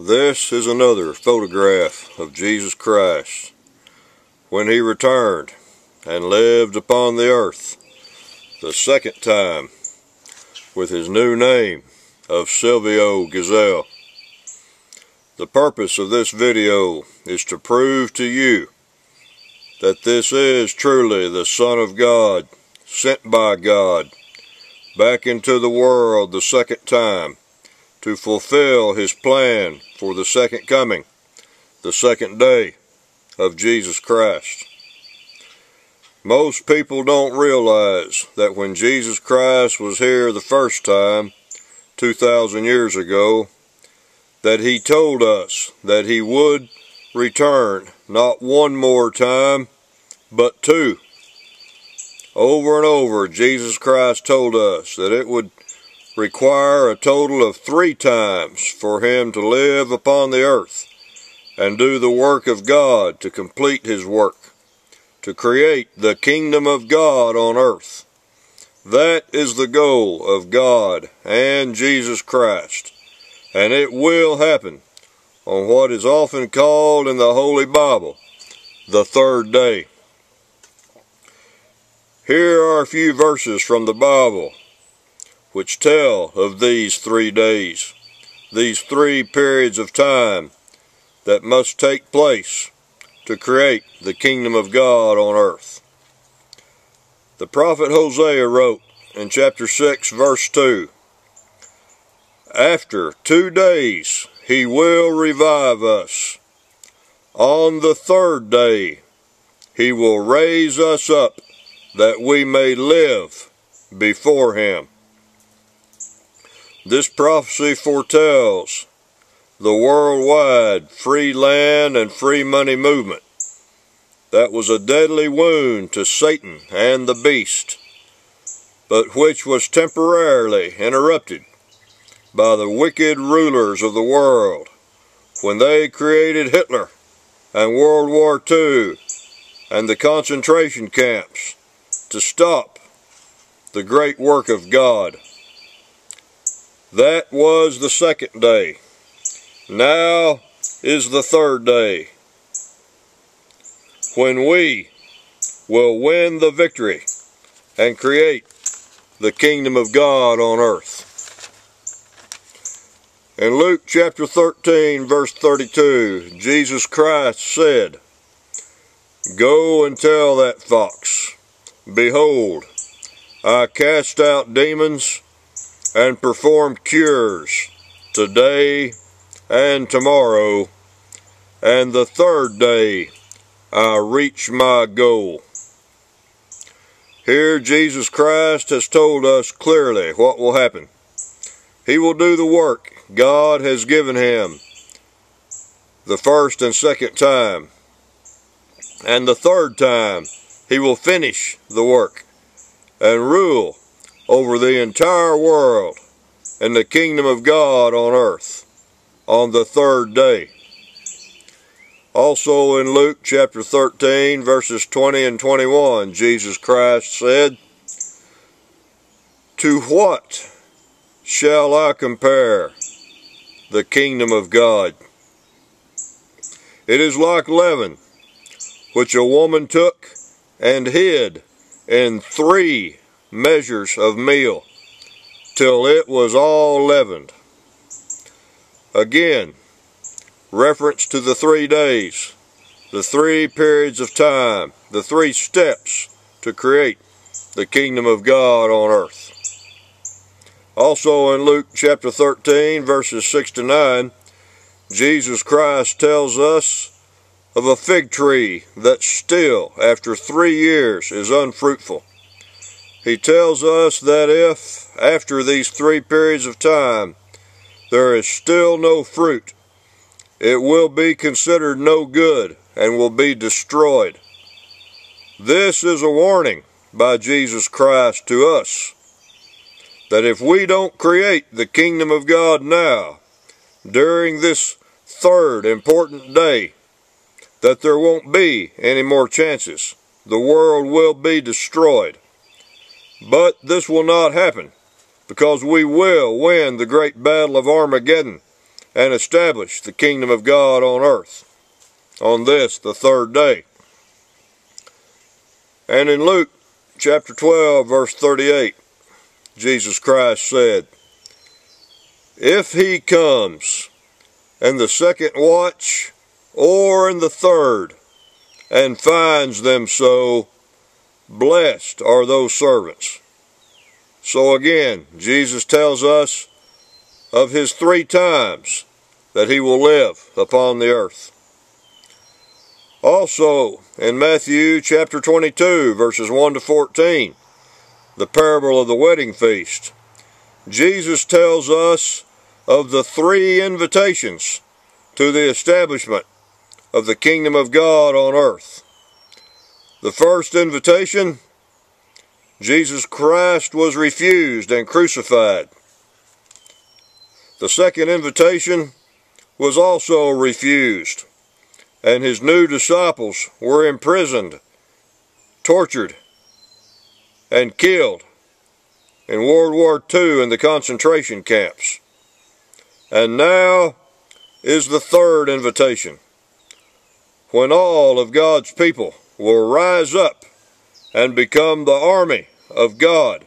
This is another photograph of Jesus Christ when he returned and lived upon the earth the second time with his new name of Silvio Gesell. The purpose of this video is to prove to you that this is truly the Son of God, sent by God, back into the world the second time to fulfill his plan for the second coming, the second day of Jesus Christ. Most people don't realize that when Jesus Christ was here the first time, 2,000 years ago, that he told us that he would return not one more time, but two. Over and over, Jesus Christ told us that it would require a total of 3 times for him to live upon the earth and do the work of God, to complete his work, to create the kingdom of God on earth. That is the goal of God and Jesus Christ, and it will happen on what is often called in the Holy Bible the third day. Here are a few verses from the Bible which tell of these 3 days, these 3 periods of time that must take place to create the kingdom of God on earth. The prophet Hosea wrote in chapter 6 verse 2, "After 2 days he will revive us. On the 3rd day he will raise us up that we may live before him." This prophecy foretells the worldwide free land and free money movement that was a deadly wound to Satan and the beast, but which was temporarily interrupted by the wicked rulers of the world when they created Hitler and World War II and the concentration camps to stop the great work of God. That was the 2nd day. Now is the 3rd day, when we will win the victory and create the kingdom of God on earth. In Luke chapter 13 verse 32, Jesus Christ said, "Go and tell that fox, behold, I cast out demons and perform cures today and tomorrow, and the 3rd day I reach my goal." Here Jesus Christ has told us clearly what will happen. He will do the work God has given him the 1st and 2nd time, and the 3rd time he will finish the work and rule over the entire world and the kingdom of God on earth on the 3rd day. Also in Luke chapter 13 verses 20 and 21, Jesus Christ said, "To what shall I compare the kingdom of God? It is like leaven, which a woman took and hid in 3 measures of meal, till it was all leavened." Again, reference to the 3 days, the 3 periods of time, the 3 steps to create the kingdom of God on earth. Also in Luke chapter 13 verses 6 to 9, Jesus Christ tells us of a fig tree that still, after 3 years, is unfruitful. He tells us that if, after these 3 periods of time, there is still no fruit, it will be considered no good and will be destroyed. This is a warning by Jesus Christ to us, that if we don't create the kingdom of God now, during this 3rd important day, that there won't be any more chances. The world will be destroyed. But this will not happen, because we will win the great battle of Armageddon and establish the kingdom of God on earth on this, the third day. And in Luke chapter 12, verse 38, Jesus Christ said, "If he comes in the second watch or in the third, and finds them so, blessed are those servants." So again, Jesus tells us of his 3 times that he will live upon the earth. Also, in Matthew chapter 22, verses 1 to 14, the parable of the wedding feast, Jesus tells us of the 3 invitations to the establishment of the kingdom of God on earth. The first invitation, Jesus Christ was refused and crucified. The second invitation was also refused, and his new disciples were imprisoned, tortured, and killed in World War II in the concentration camps. And now is the third invitation, when all of God's people will rise up and become the army of God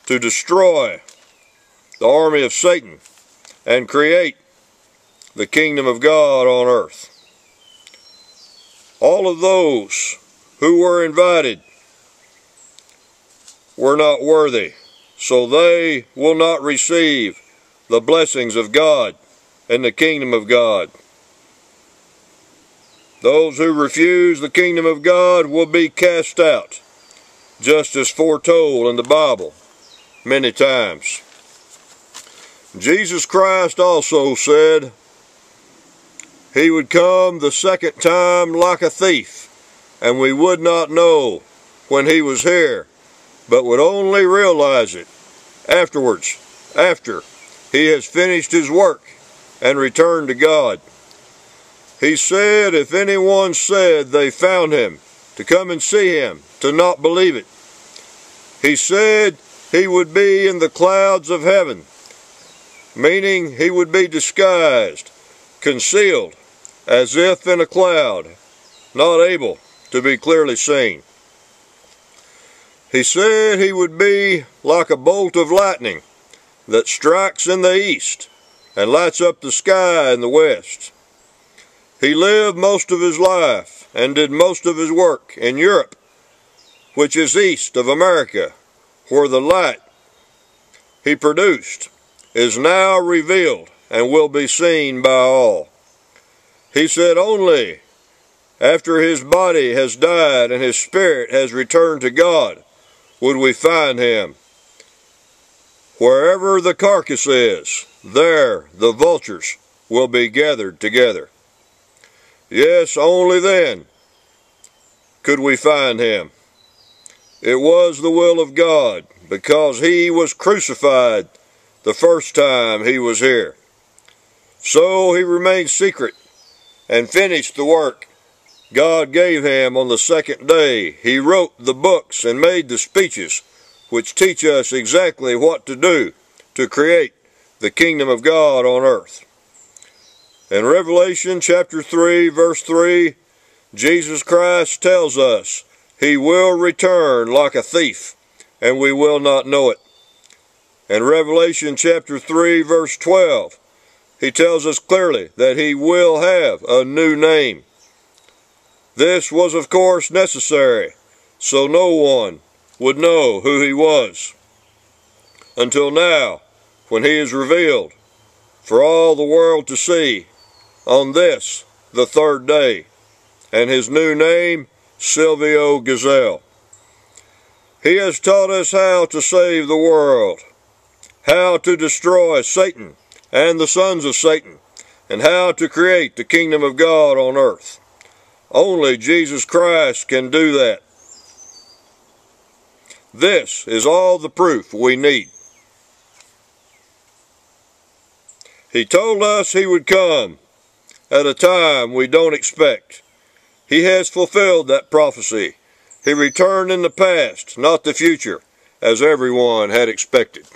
to destroy the army of Satan and create the kingdom of God on earth. All of those who were invited were not worthy, so they will not receive the blessings of God and the kingdom of God. Those who refuse the kingdom of God will be cast out, just as foretold in the Bible many times. Jesus Christ also said he would come the second time like a thief, and we would not know when he was here, but would only realize it afterwards, after he has finished his work and returned to God. He said if anyone said they found him, to come and see him, to not believe it. He said he would be in the clouds of heaven, meaning he would be disguised, concealed, as if in a cloud, not able to be clearly seen. He said he would be like a bolt of lightning that strikes in the east and lights up the sky in the west. He lived most of his life and did most of his work in Europe, which is east of America, where the light he produced is now revealed and will be seen by all. He said only after his body has died and his spirit has returned to God would we find him. Wherever the carcass is, there the vultures will be gathered together. Yes, only then could we find him. It was the will of God, because he was crucified the first time he was here. So he remained secret and finished the work God gave him on the second day. He wrote the books and made the speeches which teach us exactly what to do to create the kingdom of God on earth. In Revelation chapter 3, verse 3, Jesus Christ tells us he will return like a thief, and we will not know it. In Revelation chapter 3, verse 12, he tells us clearly that he will have a new name. This was, of course, necessary, so no one would know who he was until now, when he is revealed for all the world to see on this, the third day, and his new name, Silvio Gesell. He has taught us how to save the world, how to destroy Satan and the sons of Satan, and how to create the kingdom of God on earth. Only Jesus Christ can do that. This is all the proof we need. He told us he would come at a time we don't expect. He has fulfilled that prophecy. He returned in the past, not the future, as everyone had expected.